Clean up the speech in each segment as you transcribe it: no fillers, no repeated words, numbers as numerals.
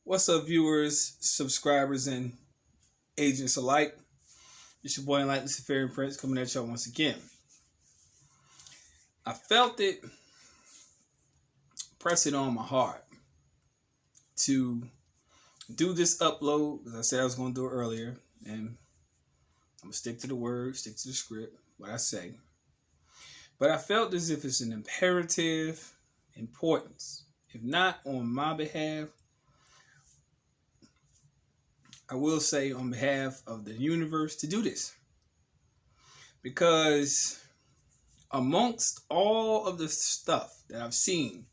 What's up, viewers, subscribers, and agents alike? It's your boy Enlightened Luciferian Prince coming at y'all once again. I felt it pressing on my heart to do this upload, as I said I was going to do it earlier, and I'm going to stick to the word, stick to the script, what I say. But I felt as if it's an imperative importance, if not on my behalf, I will say on behalf of the universe to do this. Because amongst all of the stuff that I've seen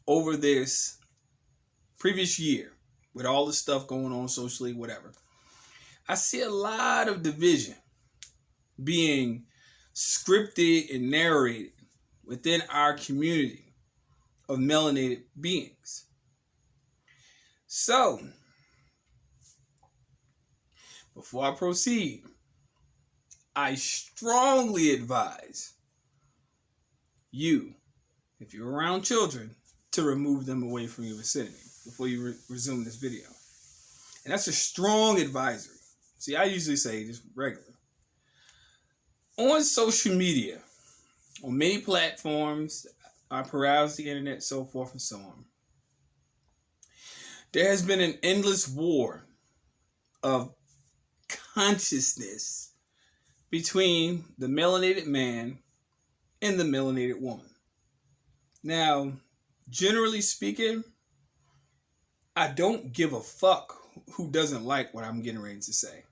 over this previous year, with all the stuff going on socially, whatever, I see a lot of division being scripted and narrated within our community of melanated beings. So, before I proceed, I strongly advise you, if you're around children, to remove them away from your vicinity before you resume this video. And that's a strong advisory. See, I usually say just regular. On social media, on many platforms, I peruse the internet, so forth and so on. There has been an endless war of consciousness between the melanated man and the melanated woman. Now, generally speaking, I don't give a fuck who doesn't like what I'm getting ready to say.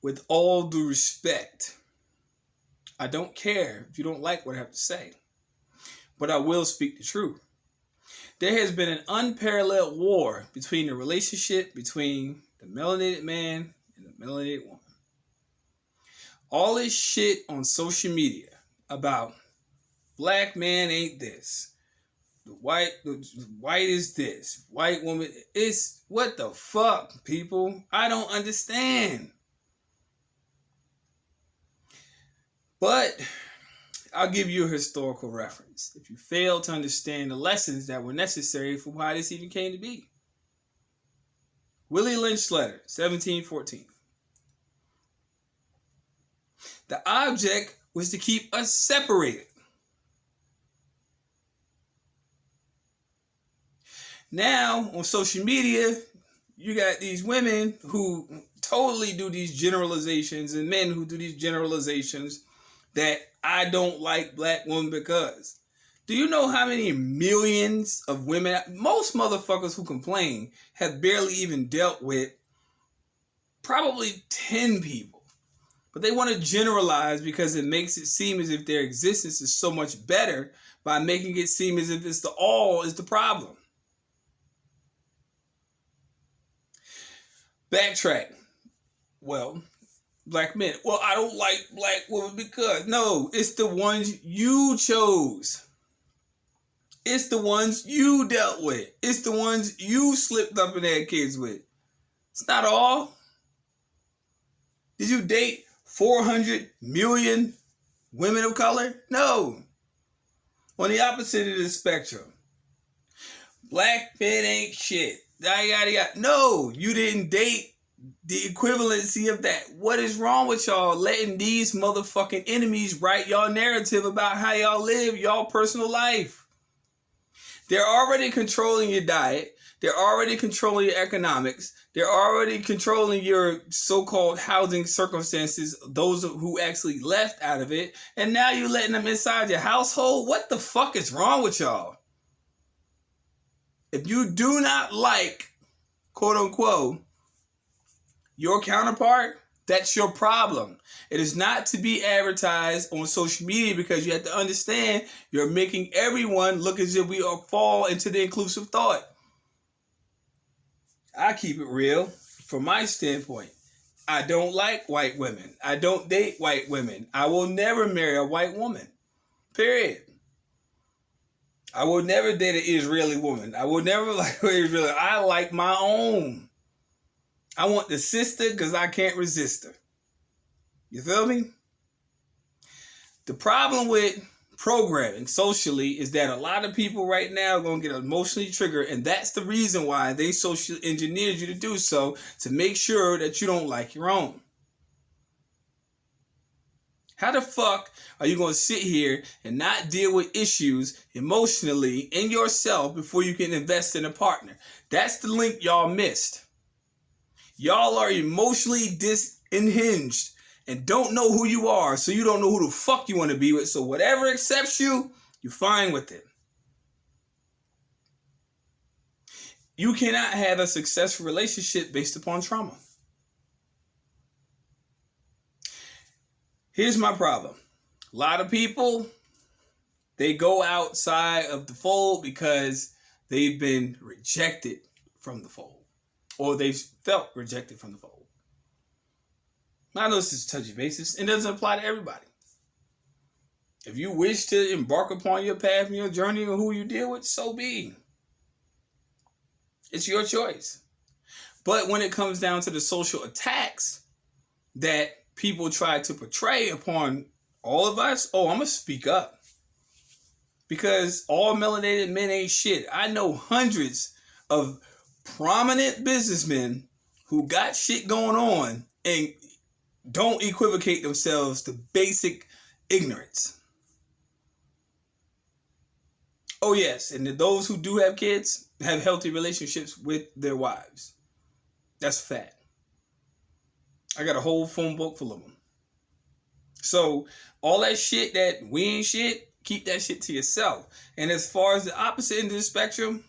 With all due respect, I don't care if you don't like what I have to say, but I will speak the truth. There has been an unparalleled war between the relationship between the melanated man and the melanated woman. All this shit on social media about black man ain't this, the white is this, white woman, it's what the fuck, people? I don't understand. But I'll give you a historical reference if you fail to understand the lessons that were necessary for why this even came to be. Willie Lynch's letter, 1714. The object was to keep us separated. Now, on social media, you got these women who totally do these generalizations and men who do these generalizations that I don't like black women because. Do you know how many millions of women, most motherfuckers who complain, have barely even dealt with probably 10 people? But they want to generalize because it makes it seem as if their existence is so much better by making it seem as if it's the all is the problem. Backtrack. Well, black men. Well, I don't like black women because. No, it's the ones you chose. It's the ones you dealt with. It's the ones you slipped up and had kids with. It's not all. Did you date 400 million women of color? No. On the opposite of the spectrum. Black men ain't shit. Yada, yada, yada. No, you didn't date the equivalency of that. What is wrong with y'all letting these motherfucking enemies write y'all narrative about how y'all live y'all personal life? They're already controlling your diet. They're already controlling your economics. They're already controlling your so-called housing circumstances, those who actually left out of it. And now you're letting them inside your household? What the fuck is wrong with y'all? If you do not like, quote unquote, your counterpart, that's your problem. It is not to be advertised on social media because you have to understand you're making everyone look as if we all fall into the inclusive thought. I keep it real from my standpoint. I don't like white women. I don't date white women. I will never marry a white woman. Period. I will never date an Israeli woman. I will never like an Israeli. I like my own. I want the sister because I can't resist her. You feel me? The problem with programming socially is that a lot of people right now are going to get emotionally triggered, and that's the reason why they social engineered you to do so, to make sure that you don't like your own. How the fuck are you going to sit here and not deal with issues emotionally in yourself before you can invest in a partner? That's the link y'all missed. Y'all are emotionally disunhinged and don't know who you are, so you don't know who the fuck you want to be with. So whatever accepts you, you're fine with it. You cannot have a successful relationship based upon trauma. Here's my problem. A lot of people, they go outside of the fold because they've been rejected from the fold, or they felt rejected from the fold. I know this is touchy basis. It doesn't apply to everybody. If you wish to embark upon your path and your journey and who you deal with, so be. It's your choice. But when it comes down to the social attacks that people try to portray upon all of us, I'm going to speak up. Because all melanated men ain't shit. I know hundreds of prominent businessmen who got shit going on and don't equivocate themselves to basic ignorance. Oh yes, and those who do have kids have healthy relationships with their wives. That's a fact. I got a whole phone book full of them. So all that shit that we ain't shit, keep that shit to yourself. And as far as the opposite end of the spectrum,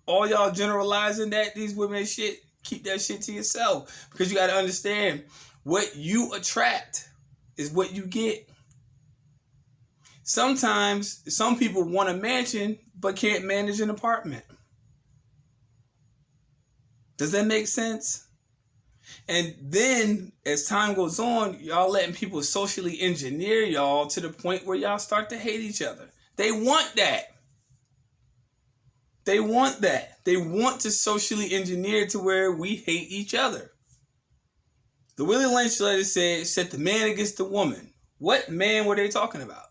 all y'all generalizing that these women ain't shit, keep that shit to yourself. Because you got to understand, what you attract is what you get. Sometimes some people want a mansion but can't manage an apartment. Does that make sense? And then as time goes on, y'all letting people socially engineer y'all to the point where y'all start to hate each other. They want that. They want that. They want to socially engineer to where we hate each other. The Willie Lynch letter said, set the man against the woman. What man were they talking about?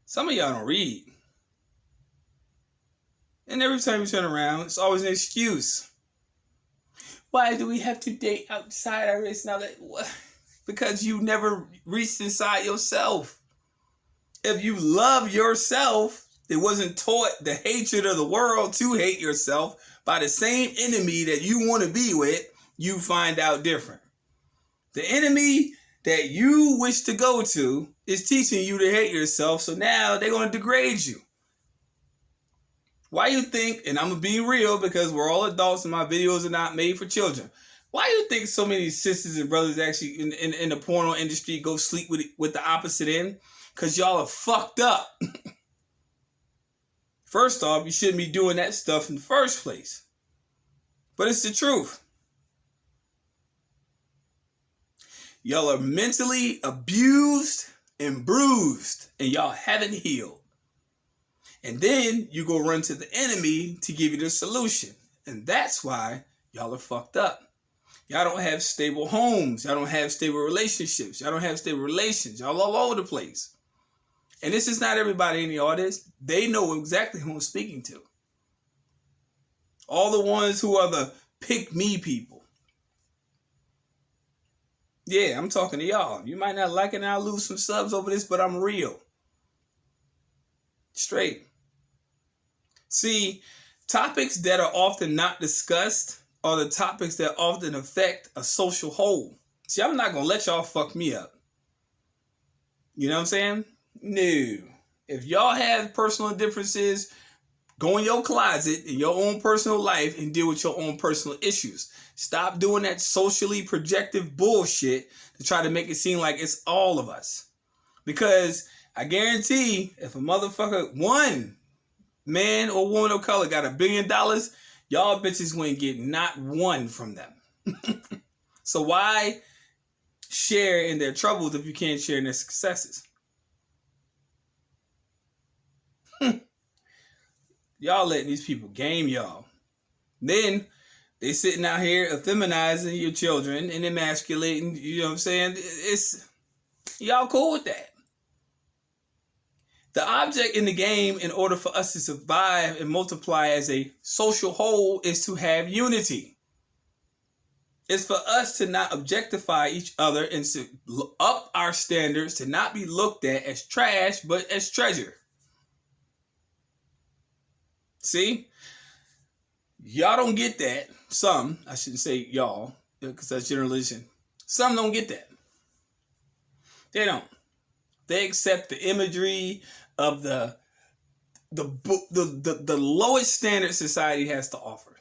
Some of y'all don't read. And every time you turn around, it's always an excuse. Why do we have to date outside our race now? Because you never reached inside yourself. If you love yourself, it wasn't taught the hatred of the world to hate yourself by the same enemy that you want to be with, you find out different. The enemy that you wish to go to is teaching you to hate yourself, so now they're going to degrade you. Why you think, and I'm going to be real because we're all adults and my videos are not made for children. Why you think so many sisters and brothers actually in the porno industry go sleep with the opposite end? Because y'all are fucked up. First off, you shouldn't be doing that stuff in the first place. But it's the truth. Y'all are mentally abused and bruised, and y'all haven't healed. And then you go run to the enemy to give you the solution. And that's why y'all are fucked up. Y'all don't have stable homes. Y'all don't have stable relationships. Y'all don't have stable relations. Y'all all over the place. And this is not everybody in the audience. They know exactly who I'm speaking to. All the ones who are the pick me people. Yeah, I'm talking to y'all. You might not like it and I'll lose some subs over this, but I'm real. Straight. See, topics that are often not discussed are the topics that often affect a social whole. See, I'm not going to let y'all fuck me up. You know what I'm saying? No. If y'all have personal differences, go in your closet in your own personal life and deal with your own personal issues. Stop doing that socially projective bullshit to try to make it seem like it's all of us. Because I guarantee if a motherfucker, one man or woman of color got $1 billion, y'all bitches wouldn't get not one from them. So why share in their troubles if you can't share in their successes? Y'all letting these people game y'all. Then they sitting out here effeminizing your children and emasculating, you know what I'm saying? Y'all cool with that? The object in the game, in order for us to survive and multiply as a social whole, is to have unity. It's for us to not objectify each other and to up our standards, to not be looked at as trash, but as treasure. See? Y'all don't get that. Some, I shouldn't say y'all, because that's generalization. Some don't get that. They don't. They accept the imagery of the lowest standard society has to offer.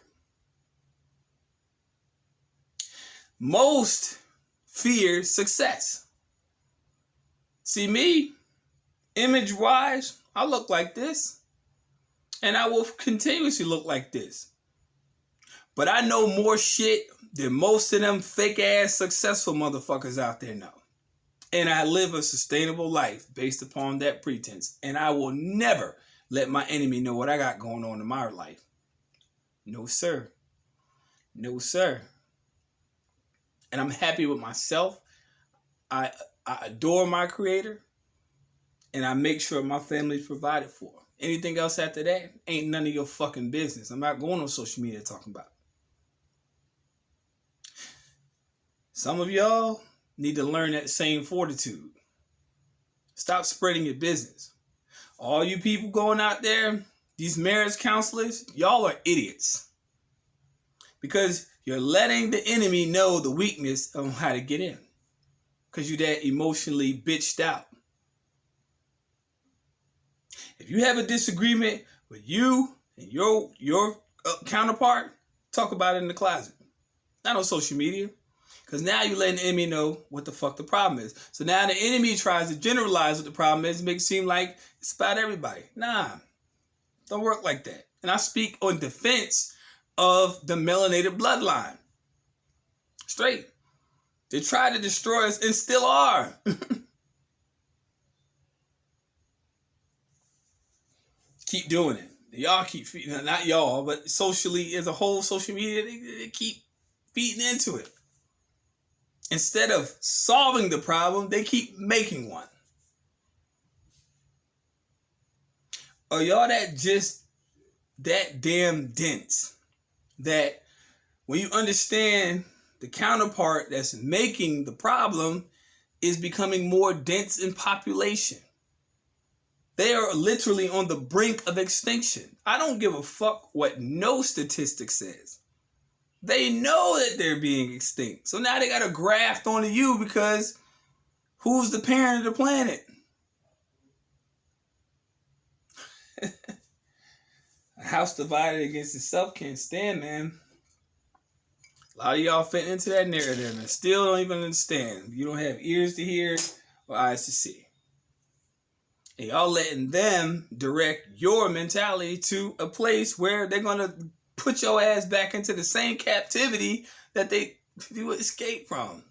Most fear success. See me, image-wise, I look like this, and I will continuously look like this. But I know more shit than most of them fake-ass successful motherfuckers out there know. And I live a sustainable life based upon that pretense. And I will never let my enemy know what I got going on in my life. No, sir. No, sir. And I'm happy with myself. I adore my creator. And I make sure my family's provided for. Anything else after that ain't none of your fucking business. I'm not going on social media talking about it. Some of y'all need to learn that same fortitude. Stop spreading your business. All you people going out there, these marriage counselors, y'all are idiots. Because you're letting the enemy know the weakness on how to get in. Because you're that emotionally bitched out. If you have a disagreement with you and your counterpart, talk about it in the closet. Not on social media. Because now you're letting the enemy know what the fuck the problem is. So now the enemy tries to generalize what the problem is and make it seem like it's about everybody. Nah, don't work like that. And I speak on defense of the melanated bloodline. Straight. They tried to destroy us and still are. Keep doing it. Y'all keep feeding, not y'all, but socially as a whole, social media, they keep feeding into it. Instead of solving the problem, they keep making one. Are y'all that damn dense that when you understand the counterpart that's making the problem is becoming more dense in population? They are literally on the brink of extinction. I don't give a fuck what no statistic says. They know that they're being extinct. So now they got to graft onto you because who's the parent of the planet? A house divided against itself can't stand, man. A lot of y'all fit into that narrative and still don't even understand. You don't have ears to hear or eyes to see. And y'all letting them direct your mentality to a place where they're going to put your ass back into the same captivity that you escaped from.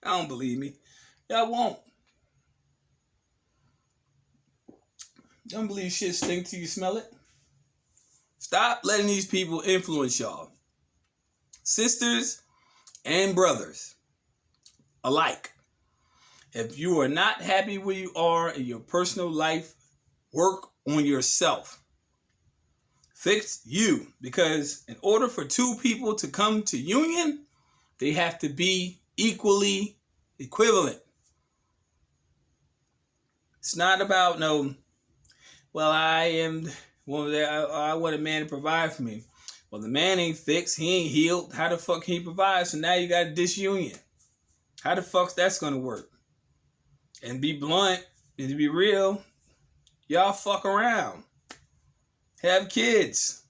I don't believe me. Y'all won't. Don't believe shit stink till you smell it. Stop letting these people influence y'all. Sisters and brothers alike. If you are not happy where you are in your personal life, work on yourself. Fix you. Because in order for two people to come to union, they have to be equally equivalent. It's not about I want a man to provide for me. Well, the man ain't fixed. He ain't healed. How the fuck can he provide? So now you got a disunion. How the fuck's that's going to work? And be blunt, and to be real, y'all fuck around. Have kids.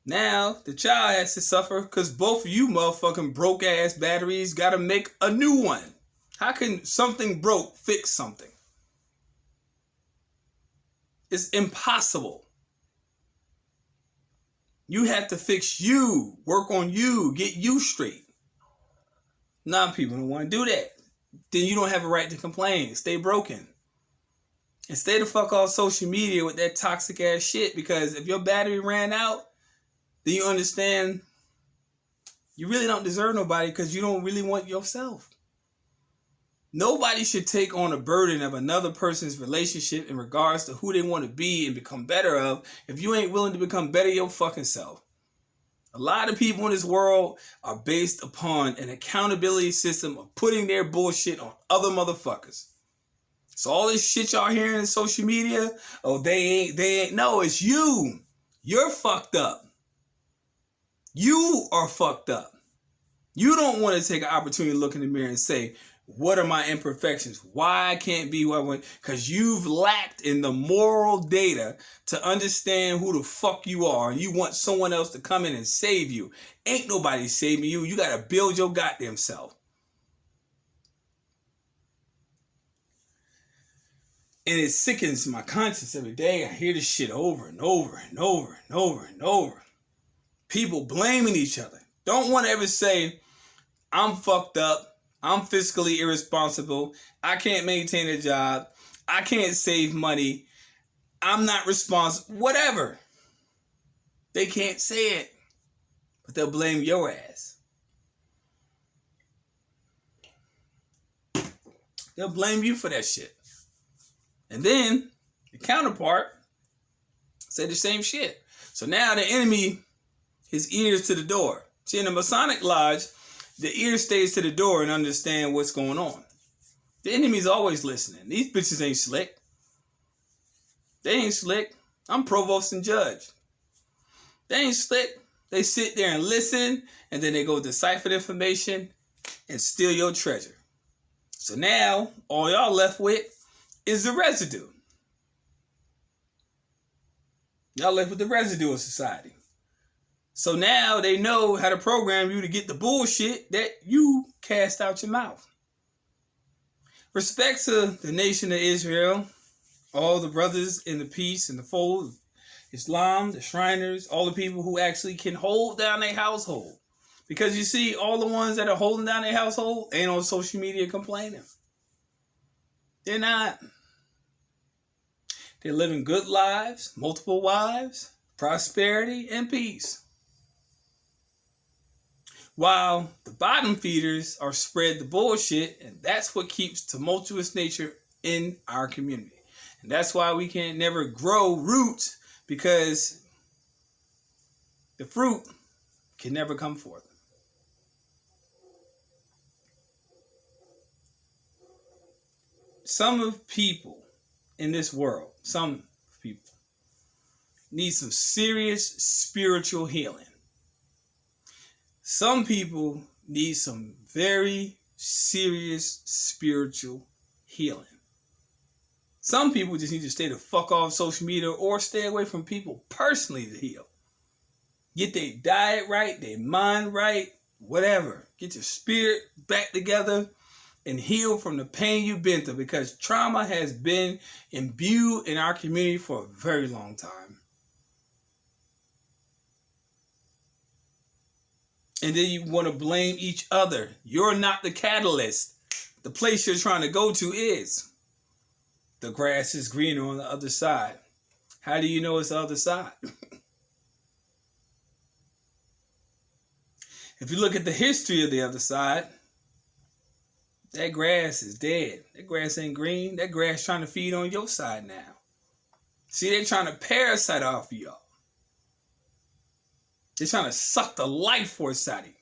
Now, the child has to suffer because both of you motherfucking broke ass batteries got to make a new one. How can something broke fix something? It's impossible. You have to fix you, work on you, get you straight. Nah, people don't want to do that. Then you don't have a right to complain. Stay broken. And stay the fuck off social media with that toxic ass shit, because if your battery ran out, then you understand You really don't deserve nobody because you don't really want yourself. Nobody should take on a burden of another person's relationship in regards to who they want to be and become better of if you ain't willing to become better your fucking self. A lot of people in this world are based upon an accountability system of putting their bullshit on other motherfuckers. So all this shit y'all hearing in social media, oh, they ain't. No, it's you. You're fucked up. You are fucked up. You don't want to take an opportunity to look in the mirror and say, what are my imperfections? Why I can't be who I want? Because you've lacked in the moral data to understand who the fuck you are. And you want someone else to come in and save you. Ain't nobody saving you. You got to build your goddamn self. And it sickens my conscience every day. I hear this shit over and over and over and over and over. People blaming each other. Don't want to ever say, I'm fucked up. I'm fiscally irresponsible. I can't maintain a job. I can't save money. I'm not responsible. Whatever. They can't say it. But they'll blame your ass. They'll blame you for that shit. And then the counterpart said the same shit. So now the enemy, his ears to the door. See, in the Masonic Lodge, the ear stays to the door and understand what's going on. The enemy's always listening. These bitches ain't slick. They ain't slick. I'm provost and judge. They ain't slick. They sit there and listen, and then they go decipher the information and steal your treasure. So now, all y'all left with is the residue. Y'all left with the residue of society. So now they know how to program you to get the bullshit that you cast out your mouth. Respect to the nation of Israel, all the brothers in the peace and the fold, Islam, the Shriners, all the people who actually can hold down their household. Because you see, all the ones that are holding down their household ain't on social media complaining. They're not. They're living good lives, multiple wives, prosperity, and peace. While the bottom feeders are spread the bullshit, and that's what keeps tumultuous nature in our community. And that's why we can't never grow roots, because the fruit can never come forth. Some people in this world, some people, need some serious spiritual healing. Some people need some very serious spiritual healing. Some people just need to stay the fuck off social media or stay away from people personally to heal. Get their diet right, their mind right, whatever. Get your spirit back together and heal from the pain you've been through, because trauma has been imbued in our community for a very long time. And then you want to blame each other. You're not the catalyst. The place you're trying to go to is. The grass is greener on the other side. How do you know it's the other side? If you look at the history of the other side, that grass is dead. That grass ain't green. That grass trying to feed on your side now. See, they're trying to parasite off of y'all. They're trying to suck the life force out of you.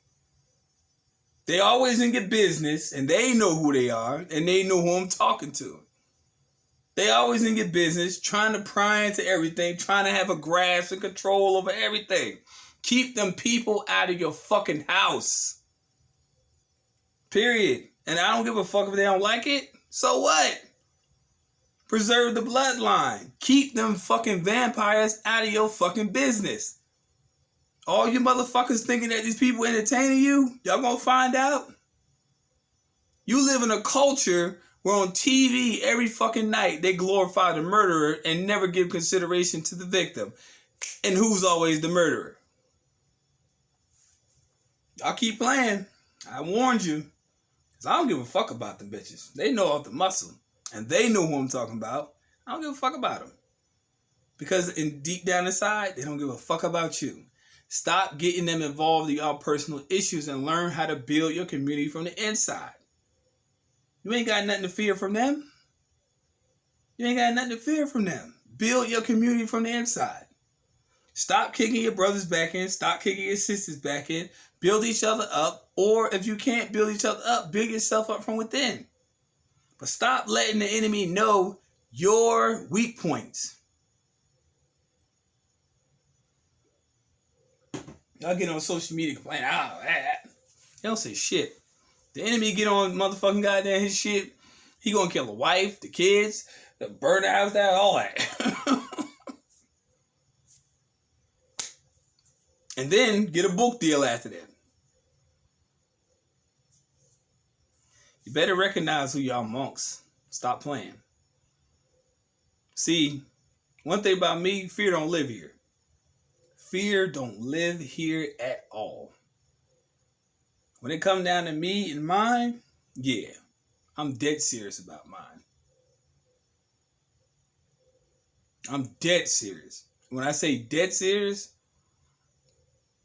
They always in your business, and they know who they are, and they know who I'm talking to. They always in your business, trying to pry into everything, trying to have a grasp and control over everything. Keep them people out of your fucking house. Period. And I don't give a fuck if they don't like it. So what? Preserve the bloodline. Keep them fucking vampires out of your fucking business. All you motherfuckers thinking that these people entertaining you, y'all gonna find out. You live in a culture where on TV every fucking night they glorify the murderer and never give consideration to the victim. And who's always the murderer? Y'all keep playing. I warned you. Because I don't give a fuck about them bitches. They know off the muscle. And they know who I'm talking about. I don't give a fuck about them. Because in deep down inside, they don't give a fuck about you. Stop getting them involved in your personal issues and learn how to build your community from the inside. You ain't got nothing to fear from them. You ain't got nothing to fear from them. Build your community from the inside. Stop kicking your brothers back in. Stop kicking your sisters back in. Build each other up. Or if you can't build each other up, build yourself up from within. But stop letting the enemy know your weak points. Y'all get on social media complaining, they don't say shit. The enemy get on motherfucking goddamn his shit. He gonna kill the wife, the kids, burn the house down, all that. And then get a book deal after that. You better recognize who y'all monks. Stop playing. See, one thing about me, fear don't live here. Fear don't live here at all. When it comes down to me and mine, yeah, I'm dead serious about mine. I'm dead serious. When I say dead serious,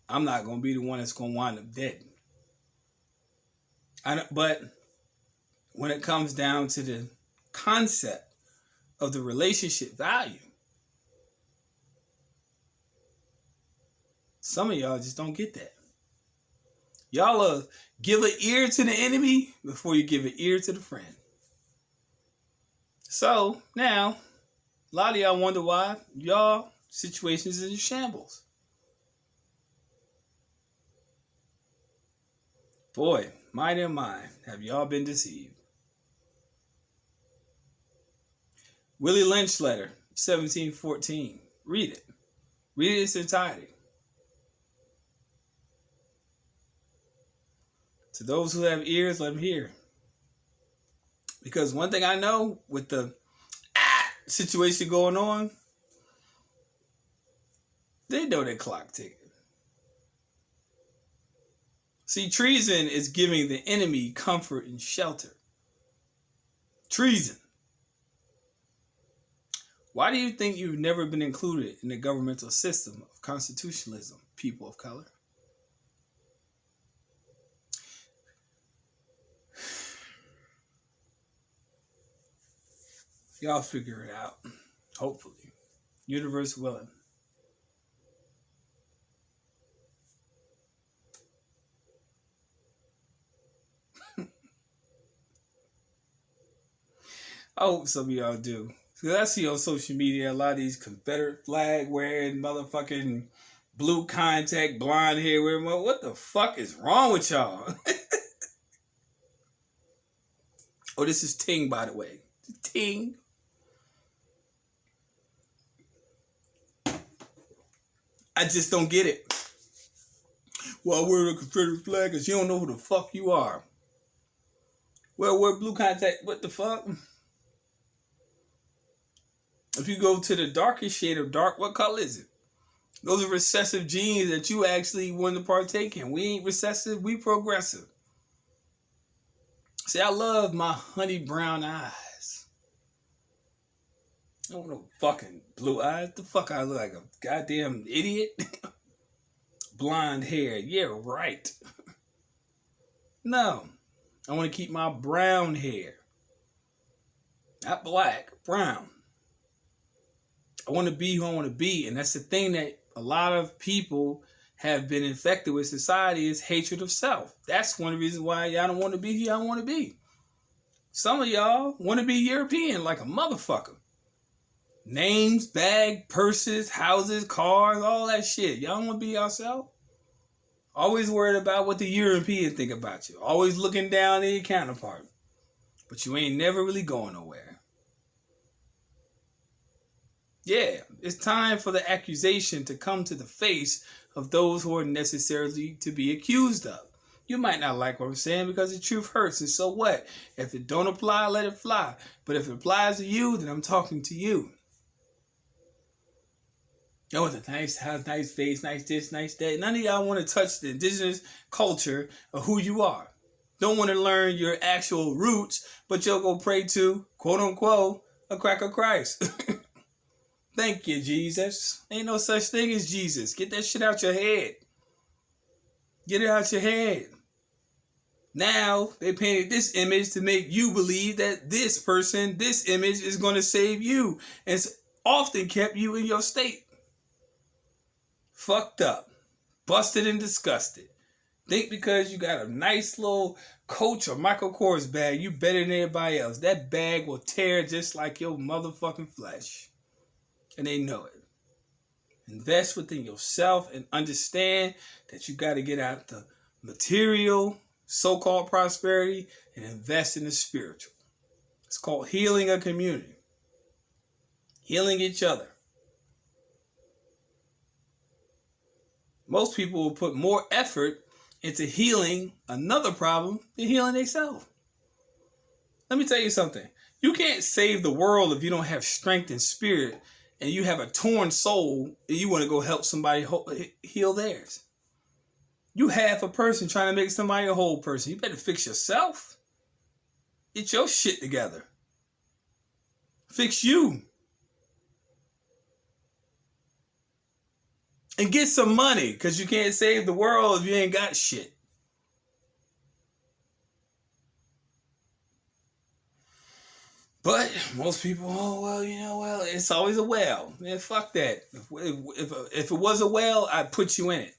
I'm not going to be the one that's going to wind up dead. But when it comes down to the concept of the relationship value, some of y'all just don't get that. Y'all give an ear to the enemy before you give an ear to the friend. So now, a lot of y'all wonder why y'all situations is in shambles. Boy, mighty oh my, have y'all been deceived. Willie Lynch letter, 1714. Read it. Read it in its entirety. To those who have ears, let them hear. Because one thing I know with the situation going on, they know their clock ticking. See, treason is giving the enemy comfort and shelter. Treason. Why do you think you've never been included in the governmental system of constitutionalism, people of color? Y'all figure it out. Hopefully. Universe willing. I hope some of y'all do. Because I see on social media a lot of these Confederate flag wearing motherfucking blue contact, blonde hair wearing. What the fuck is wrong with y'all? Oh, this is Ting, by the way. Ting. I just don't get it. Well, I wear the Confederate flag because you don't know who the fuck you are. Well, wear blue contact. What the fuck? If you go to the darkest shade of dark, what color is it? Those are recessive genes that you actually want to partake in. We ain't recessive, we progressive. See, I love my honey brown eyes. I don't know fucking blue eyes. The fuck I look like a goddamn idiot? Blonde hair. Yeah, right. No. I want to keep my brown hair. Not black, brown. I want to be who I want to be. And that's the thing that a lot of people have been infected with society is hatred of self. That's one of the reasons why y'all don't want to be who y'all want to be. Some of y'all want to be European like a motherfucker. Names, bag, purses, houses, cars, all that shit. Y'all don't want to be yourself? Always worried about what the European think about you. Always looking down at your counterpart. But you ain't never really going nowhere. Yeah, it's time for the accusation to come to the face of those who are necessarily to be accused of. You might not like what I'm saying because the truth hurts, and so what? If it don't apply, let it fly. But if it applies to you, then I'm talking to you. Oh, it's a nice house, nice face, nice this, nice that. None of y'all want to touch the indigenous culture of who you are. Don't want to learn your actual roots, but you'll go pray to, quote unquote, a cracker Christ. Thank you, Jesus. Ain't no such thing as Jesus. Get that shit out your head. Get it out your head. Now, they painted this image to make you believe that this person, this image is going to save you. And it's often kept you in your state. Fucked up. Busted and disgusted. Think because you got a nice little Coach or Michael Kors bag, you better than everybody else. That bag will tear just like your motherfucking flesh. And they know it. Invest within yourself and understand that you got to get out the material, so-called prosperity, and invest in the spiritual. It's called healing a community. Healing each other. Most people will put more effort into healing another problem than healing themselves. Let me tell you something. You can't save the world if you don't have strength and spirit, and you have a torn soul and you want to go help somebody heal theirs. You half a person trying to make somebody a whole person. You better fix yourself. Get your shit together. Fix you. And get some money, because you can't save the world if you ain't got shit. But most people, it's always a well. Man, fuck that. If it was a well, I'd put you in it.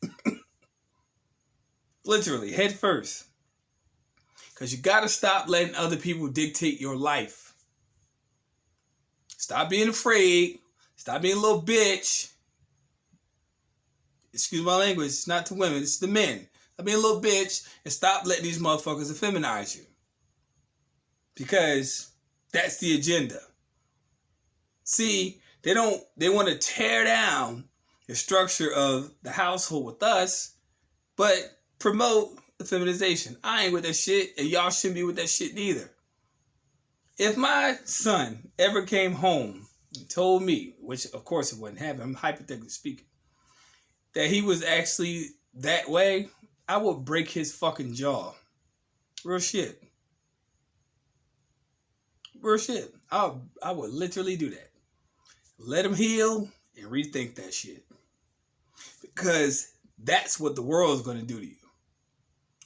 Literally, head first. Because you got to stop letting other people dictate your life. Stop being afraid. Stop being a little bitch. Excuse my language, it's not to women, it's to men. Stop being a little bitch and stop letting these motherfuckers effeminize you. Because that's the agenda. See, they want to tear down the structure of the household with us, but promote the feminization. I ain't with that shit, and y'all shouldn't be with that shit neither. If my son ever came home and told me, which of course it wouldn't happen, I'm hypothetically speaking, that he was actually that way, I would break his fucking jaw. Real shit. Real shit. I would literally do that. Let him heal and rethink that shit. Because that's what the world is going to do to you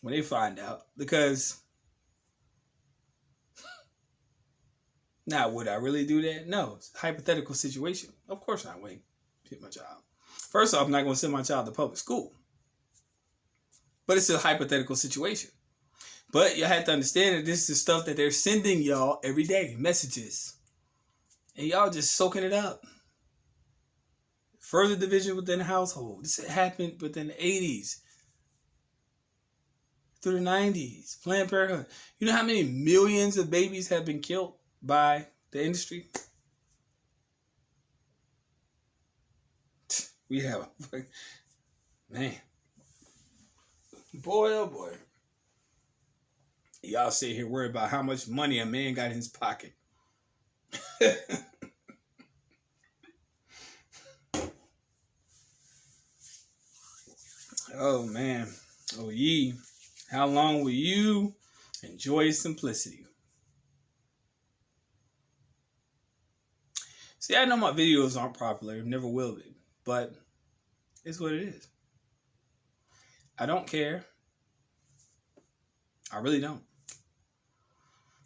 when they find out. Because now, would I really do that? No. It's a hypothetical situation. Of course I wouldn't hit my child. First off, I'm not going to send my child to public school. But it's a hypothetical situation. But you have to understand that this is stuff that they're sending y'all every day. Messages. And y'all just soaking it up. Further division within the household. This happened within the 80s. Through the 90s. Planned Parenthood. You know how many millions of babies have been killed by the industry? We have, man, boy, oh boy. Y'all sit here worried about how much money a man got in his pocket. Oh man, oh ye, how long will you enjoy simplicity? See, I know my videos aren't popular, never will be. But it's what it is. I don't care. I really don't.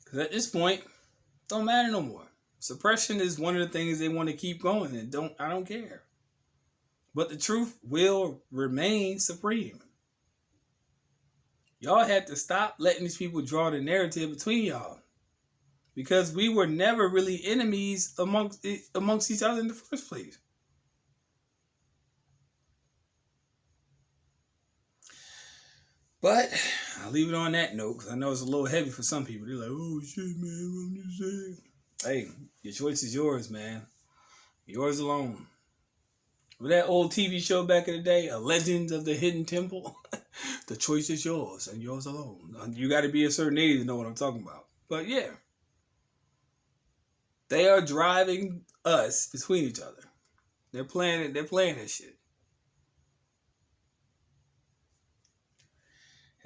Because at this point, it don't matter no more. Suppression is one of the things they want to keep going, and I don't care. But the truth will remain supreme. Y'all had to stop letting these people draw the narrative between y'all. Because we were never really enemies amongst each other in the first place. But I'll leave it on that note because I know it's a little heavy for some people. They're like, oh shit, man, I'm just saying. Hey, your choice is yours, man. Yours alone. Remember that old TV show back in the day, A Legend of the Hidden Temple? The choice is yours and yours alone. You got to be a certain age to know what I'm talking about. But yeah. They are driving us between each other. They're playing that shit.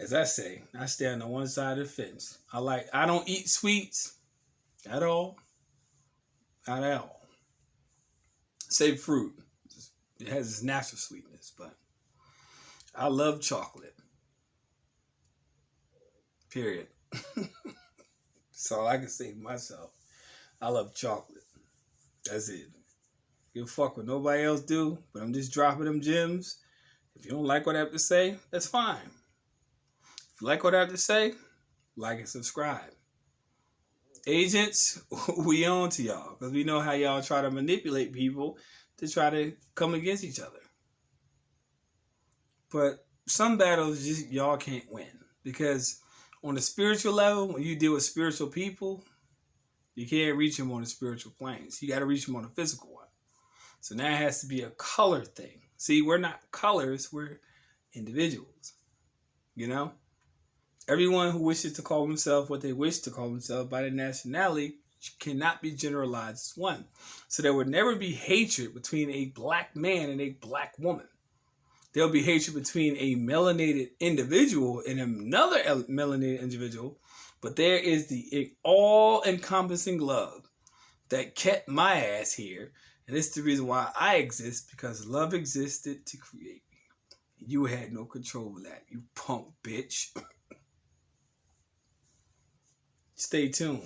As I say, I stand on one side of the fence. I don't eat sweets at all. Not at all. Say fruit. It has its natural sweetness, but I love chocolate. Period. That's all I can say to myself. I love chocolate. That's it. Give a fuck what nobody else do, but I'm just dropping them gems. If you don't like what I have to say, that's fine. If you like what I have to say, like and subscribe. Agents, we on to y'all because we know how y'all try to manipulate people to try to come against each other. But some battles just y'all can't win because on the spiritual level, when you deal with spiritual people, you can't reach them on the spiritual planes. You got to reach them on the physical one. So now it has to be a color thing. See, we're not colors, we're individuals. You know? Everyone who wishes to call themselves what they wish to call themselves by their nationality cannot be generalized as one. So there would never be hatred between a black man and a black woman. There'll be hatred between a melanated individual and another melanated individual, but there is the all-encompassing love that kept my ass here, and it's the reason why I exist, because love existed to create me. You had no control of that, you punk bitch. Stay tuned.